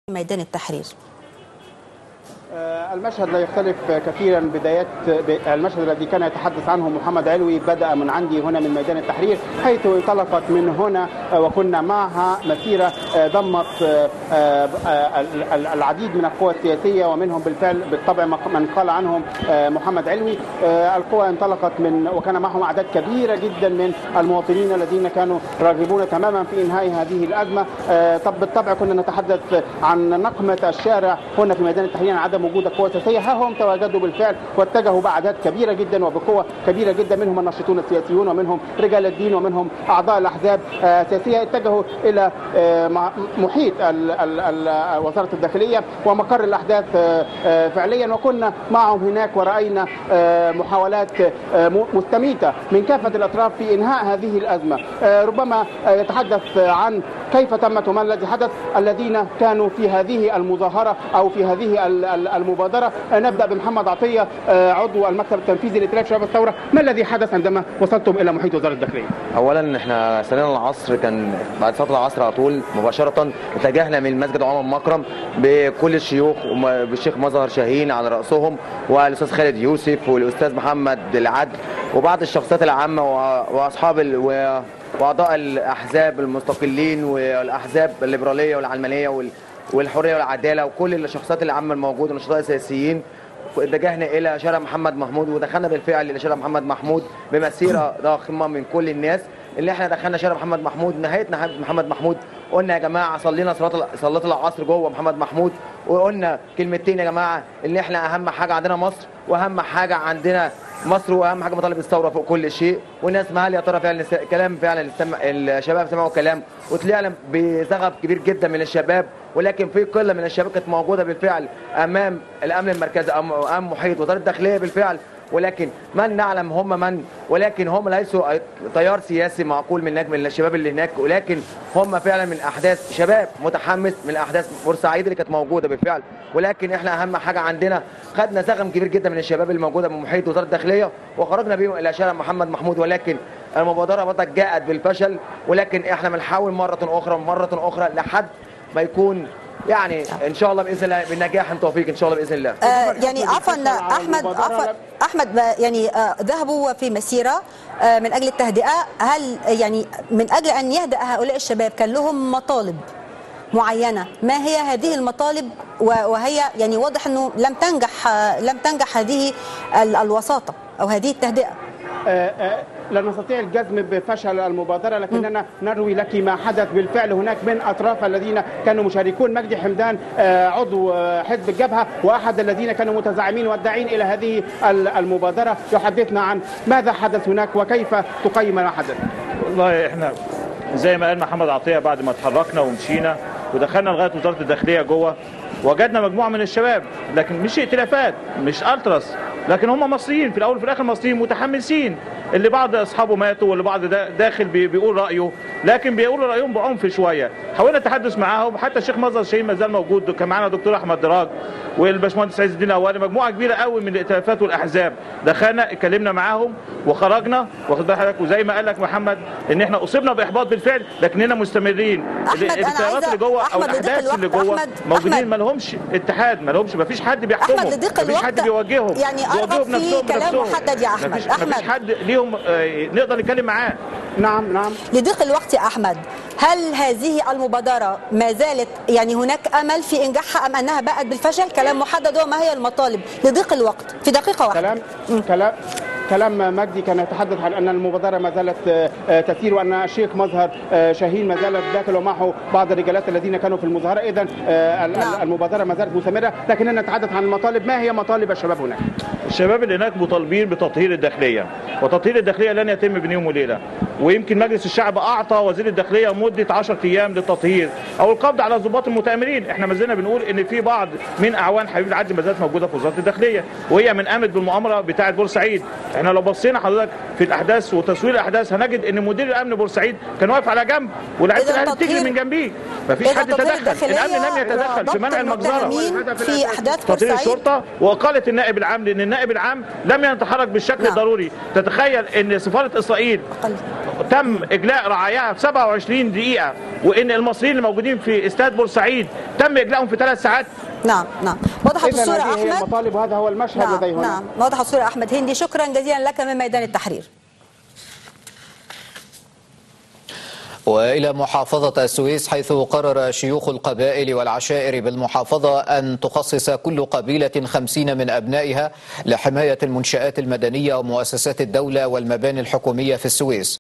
ميدان التحرير. المشهد لا يختلف كثيرا. بدايات المشهد الذي كان يتحدث عنه محمد علوي بدأ من عندي هنا من ميدان التحرير، حيث انطلقت من هنا وكنا معها مسيرة ضمت العديد من القوى السياسية، ومنهم بالطبع من قال عنهم محمد علوي. القوى انطلقت وكان معهم أعداد كبيرة جدا من المواطنين الذين كانوا راغبون تماما في إنهاء هذه الأزمة. بالطبع كنا نتحدث عن نقمة الشارع هنا في ميدان التحرير، عدم وجود قوى سياسيه. ها هم تواجدوا بالفعل واتجهوا باعداد كبيره جدا وبقوه كبيره جدا، منهم الناشطون السياسيون ومنهم رجال الدين ومنهم اعضاء الاحزاب السياسيه. اتجهوا الى محيط وزاره الداخليه ومقر الاحداث فعليا، وكنا معهم هناك وراينا محاولات مستميته من كافه الاطراف في انهاء هذه الازمه. ربما يتحدث عن كيف تمت وما الذي حدث الذين كانوا في هذه المظاهره او في هذه المبادرة. نبدأ بمحمد عطية عضو المكتب التنفيذي لائتلاف شباب الثورة. ما الذي حدث عندما وصلتم إلى محيط وزارة الداخلية؟ أولا احنا صلينا العصر، كان بعد صلاة العصر على طول مباشرة اتجهنا من مسجد عمر مكرم بكل الشيوخ بالشيخ مظهر شاهين على رأسهم، والأستاذ خالد يوسف والأستاذ محمد العدل وبعض الشخصيات العامة وأصحاب وأعضاء الأحزاب المستقلين والأحزاب الليبرالية والعلمانية والحريه والعداله وكل الشخصيات العامه الموجوده والنشطاء السياسيين. اتجهنا الى شارع محمد محمود، ودخلنا بالفعل الى شارع محمد محمود بمسيره ضخمه من كل الناس. اللي احنا دخلنا شارع محمد محمود، نهايتنا محمد محمود، قلنا يا جماعه صلينا صلاه العصر جوه محمد محمود، وقلنا كلمتين يا جماعه ان احنا اهم حاجه عندنا مصر، واهم حاجه عندنا مصر، واهم حاجه مطالب الثوره فوق كل شيء. والناس مهال يا ترى فعلا كلام فعلا الشباب سمعوا كلام، وطلعنا بزغب كبير جدا من الشباب، ولكن في قله من الشباب كانت موجوده بالفعل امام الامن المركزي او امام محيط وزاره الداخليه بالفعل، ولكن من نعلم هم من، ولكن هم ليسوا تيار سياسي معقول من الشباب اللي هناك، ولكن هم فعلا من احداث شباب متحمس من احداث بورسعيد اللي كانت موجوده بالفعل. ولكن احنا اهم حاجه عندنا خدنا زغم كبير جدا من الشباب اللي موجوده من محيط وزاره الداخليه وخرجنا بيهم الى شارع محمد محمود، ولكن المبادره برضك جاءت بالفشل. ولكن احنا بنحاول مره اخرى لحد ما يكون يعني ان شاء الله باذن الله بالنجاح وتوفيق ان شاء الله باذن الله. يعني عفوا احمد يعني ذهبوا في مسيره من اجل التهدئه. هل يعني من اجل ان يهدأ هؤلاء الشباب كان لهم مطالب معينه؟ ما هي هذه المطالب؟ وهي يعني واضح انه لم تنجح هذه الوساطه او هذه التهدئه. لا نستطيع الجزم بفشل المبادرة، لكننا نروي لك ما حدث بالفعل هناك من أطراف الذين كانوا مشاركون. مجدي حمدان عضو حزب الجبهة وأحد الذين كانوا متزعمين والداعين إلى هذه المبادرة يحدثنا عن ماذا حدث هناك وكيف تقيم ما حدث. والله احنا زي ما قال محمد عطية، بعد ما اتحركنا ومشينا ودخلنا لغاية وزارة الداخلية جوه، وجدنا مجموعة من الشباب، لكن مش ائتلافات مش التراس، لكن هم مصريين في الاول وفي الاخر، مصريين متحمسين، اللي بعض اصحابه ماتوا واللي بعض داخل بيقول رايه، لكن بيقولوا رايهم بعنف شويه. حاولنا التحدث معاهم، حتى الشيخ مظهر شاهين ما زال موجود، كان معانا دكتور احمد دراج والباشمهندس عز الدين اولي، مجموعه كبيره قوي من الائتلافات والاحزاب. دخلنا اتكلمنا معاهم وخرجنا، واخد بالك، وزي ما قال لك محمد ان احنا اصبنا باحباط بالفعل، لكننا مستمرين. الائتلافات اللي جوه او الاحداث اللي جوه موجودين ما لهمش اتحاد، ما فيش حد بيحكمهم، ما فيش حد بيواجههم، يعني ارغب في كلام محدد يا احمد. ما فيش حد ليهم نقدر نتكلم معاه. نعم. لضيق الوقت يا احمد، هل هذه المبادره ما زالت يعني هناك امل في انجاحها ام انها باءت بالفشل؟ كلام محدد، وما هي المطالب لضيق الوقت في دقيقه واحده؟ كلام مجدي كان يتحدث عن أن المبادرة ما زالت تسير، وأن الشيخ مظهر شاهين ما زالت داخل ومعه بعض الرجالات الذين كانوا في المظاهرة. إذن المبادرة ما زالت مستمرة، لكننا نتحدث عن المطالب. ما هي مطالب الشباب هناك؟ الشباب اللي هناك مطالبين بتطهير الداخلية، وتطهير الداخلية لن يتم بين يوم وليلة، ويمكن مجلس الشعب أعطى وزير الداخلية مدة 10 أيام للتطهير أو القبض على الضباط المتآمرين. احنا ما زلنا بنقول إن في بعض من أعوان حبيب العدل ما زالت موجودة في وزارة الداخلية، وهي من قامت بالمؤامرة بتاعة بورسعيد. احنا لو بصينا حضرتك في الاحداث وتصوير الاحداث هنجد ان مدير الامن بورسعيد كان واقف على جنب ولاعيبه الاهلي بتجري من جنبيه، مفيش حد تدخل، الامن لم يتدخل في منع المجزره في احداث تطهير بورسعيد. الشرطه واقاله النائب العام، لان النائب العام لم يتحرك بالشكل الضروري. تتخيل ان سفاره اسرائيل تم اجلاء رعاياها في 27 دقيقه، وان المصريين اللي موجودين في استاد بورسعيد تم اجلائهم في 3 ساعات. نعم وضحت الصوره هذه هي احمد. المطالب وهذا هو المشهد لدي هنا. وضحت الصوره احمد هندي، شكرا جزيلا لك من ميدان التحرير. وإلى محافظة السويس، حيث قرر شيوخ القبائل والعشائر بالمحافظة أن تخصص كل قبيلة 50 من أبنائها لحماية المنشآت المدنية ومؤسسات الدولة والمباني الحكومية في السويس.